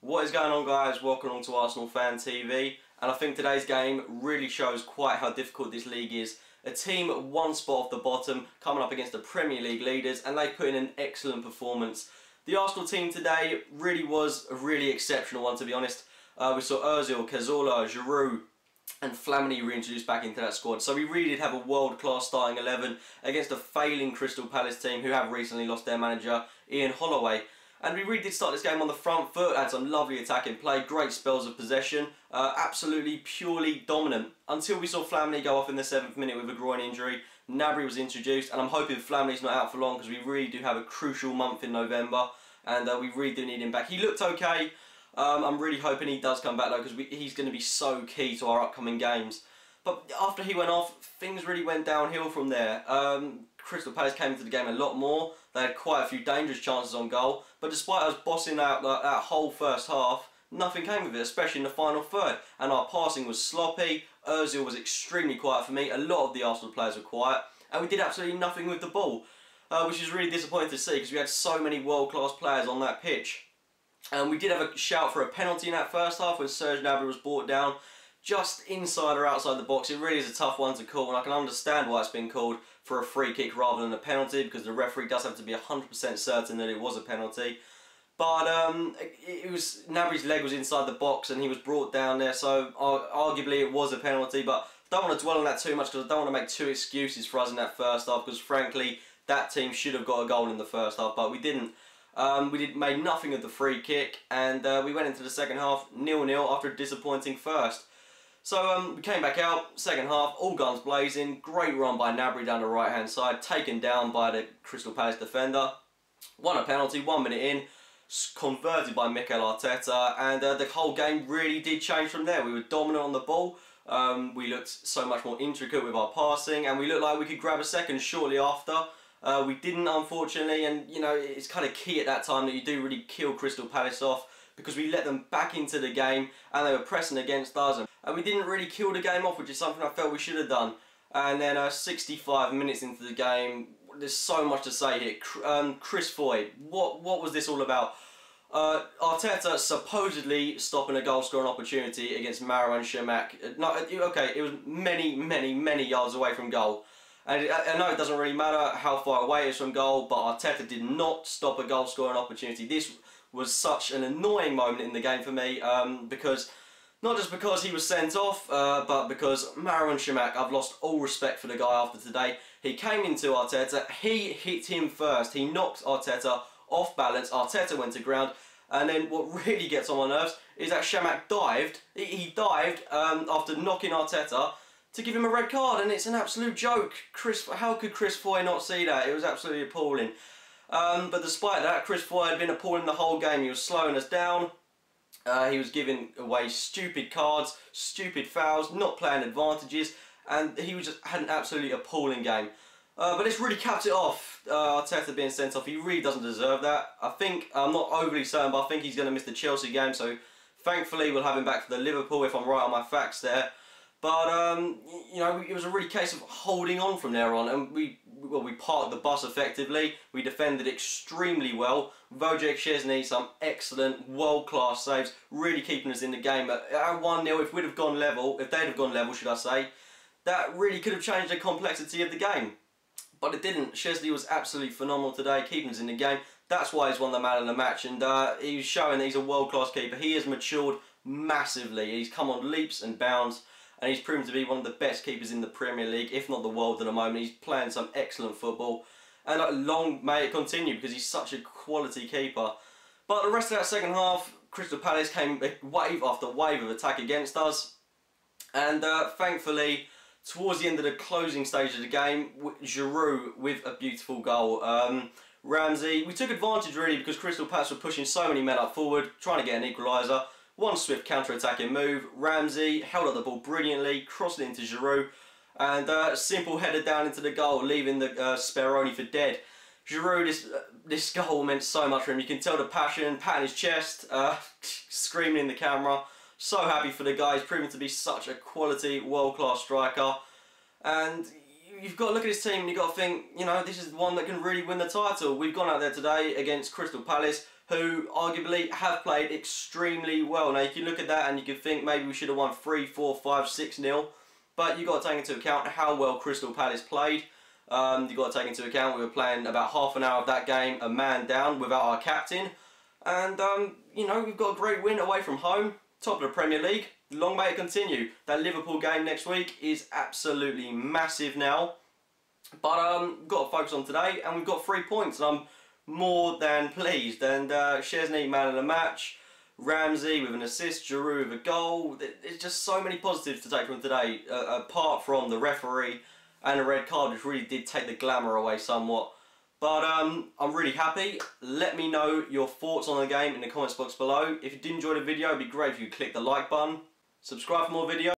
What is going on, guys? Welcome on to Arsenal Fan TV, and I think today's game really shows quite how difficult this league is. A team one spot off the bottom coming up against the Premier League leaders, and they put in an excellent performance. The Arsenal team today really was a really exceptional one, to be honest. We saw Ozil, Cazorla, Giroud and Flamini reintroduced back into that squad. So we really did have a world-class starting 11 against a failing Crystal Palace team who have recently lost their manager, Ian Holloway. And we really did start this game on the front foot, had some lovely attacking play, great spells of possession, absolutely purely dominant. Until we saw Flamini go off in the 7th minute with a groin injury. Gnabry was introduced, and I'm hoping Flamini's not out for long because we really do have a crucial month in November, and we really do need him back. He looked okay. I'm really hoping he does come back though, because he's going to be so key to our upcoming games. But after he went off, things really went downhill from there. Crystal Palace came into the game a lot more. They had quite a few dangerous chances on goal, but despite us bossing out that whole first half, nothing came of it, especially in the final third. And our passing was sloppy. Ozil was extremely quiet for me. A lot of the Arsenal players were quiet, and we did absolutely nothing with the ball, which is really disappointing to see because we had so many world-class players on that pitch. And we did have a shout for a penalty in that first half when Serge Gnabry was brought down just inside or outside the box. It really is a tough one to call, and I can understand why it's been called for a free kick rather than a penalty, because the referee does have to be 100% certain that it was a penalty. But it was Gnabry's leg was inside the box and he was brought down there, so arguably it was a penalty. But I don't want to dwell on that too much because I don't want to make two excuses for us in that first half, because frankly that team should have got a goal in the first half, but we didn't. We made nothing of the free kick, and we went into the second half 0-0 after a disappointing first. So we came back out, second half, all guns blazing, great run by Gnabry down the right hand side, taken down by the Crystal Palace defender, won a penalty 1 minute in, converted by Mikel Arteta, and the whole game really did change from there. We were dominant on the ball, we looked so much more intricate with our passing, and we looked like we could grab a second shortly after. We didn't, unfortunately, and you know, it's kind of key at that time that you do really kill Crystal Palace off, because we let them back into the game and they were pressing against us, and we didn't really kill the game off, which is something I felt we should have done. And then 65 minutes into the game, there's so much to say here. Chris Foy, what was this all about? Arteta supposedly stopping a goal scoring opportunity against Marouane Chamakh. No, okay, it was many yards away from goal. And I know it doesn't really matter how far away it is from goal, but Arteta did not stop a goal scoring opportunity. This was such an annoying moment in the game for me, because not just because he was sent off, but because Marouane Chamakh, I've lost all respect for the guy after today. He came into Arteta, he hit him first, he knocked Arteta off balance, Arteta went to ground, and then what really gets on my nerves is that Chamakh dived, he dived after knocking Arteta to give him a red card, and it's an absolute joke. How could Chris Foy not see that? It was absolutely appalling. But despite that, Chris Foy had been appalling the whole game. He was slowing us down. He was giving away stupid cards, stupid fouls, not playing advantages, and he was just had an absolutely appalling game. But this really capped it off. Arteta being sent off, he really doesn't deserve that. I'm not overly certain, but I think he's going to miss the Chelsea game, so thankfully we'll have him back for the Liverpool if I'm right on my facts there. But you know, it was a really case of holding on from there on, and we parked the bus effectively. We defended extremely well. Wojciech Szczesny, some excellent world-class saves, really keeping us in the game. At 1-0, if we'd have gone level, if they'd have gone level, should I say, that really could have changed the complexity of the game. But it didn't. Szczesny was absolutely phenomenal today, keeping us in the game. That's why he's won the man of the match, and he's showing that he's a world-class keeper. He has matured massively. He's come on leaps and bounds, and he's proven to be one of the best keepers in the Premier League, if not the world at the moment. He's playing some excellent football, and long may it continue, because he's such a quality keeper. But the rest of that second half, Crystal Palace came wave after wave of attack against us, and thankfully, towards the end of the closing stage of the game, Giroud with a beautiful goal. Ramsey, we took advantage really, because Crystal Palace were pushing so many men up forward, trying to get an equaliser. One swift counter-attacking move, Ramsey held up the ball brilliantly, crossed it into Giroud, and simple header down into the goal, leaving the Speroni for dead. Giroud, this goal meant so much for him. You can tell the passion, patting his chest, screaming in the camera. So happy for the guy. He's proven to be such a quality, world-class striker. And you've got to look at his team and you've got to think, you know, this is the one that can really win the title. We've gone out there today against Crystal Palace, who arguably have played extremely well. Now you can look at that and you can think maybe we should have won 3, 4, 5, 6-0, but you've got to take into account how well Crystal Palace played. You've got to take into account we were playing about half an hour of that game, a man down without our captain, and you know, we've got a great win away from home, top of the Premier League. Long may it continue. That Liverpool game next week is absolutely massive now, but we've got to focus on today, and we've got 3 points, and I'm more than pleased. And Szczesny, man of the match, Ramsey with an assist, Giroud with a goal. There's just so many positives to take from today, apart from the referee and a red card, which really did take the glamour away somewhat. But I'm really happy. Let me know your thoughts on the game in the comments box below. If you did enjoy the video, it'd be great if you click the like button. Subscribe for more videos.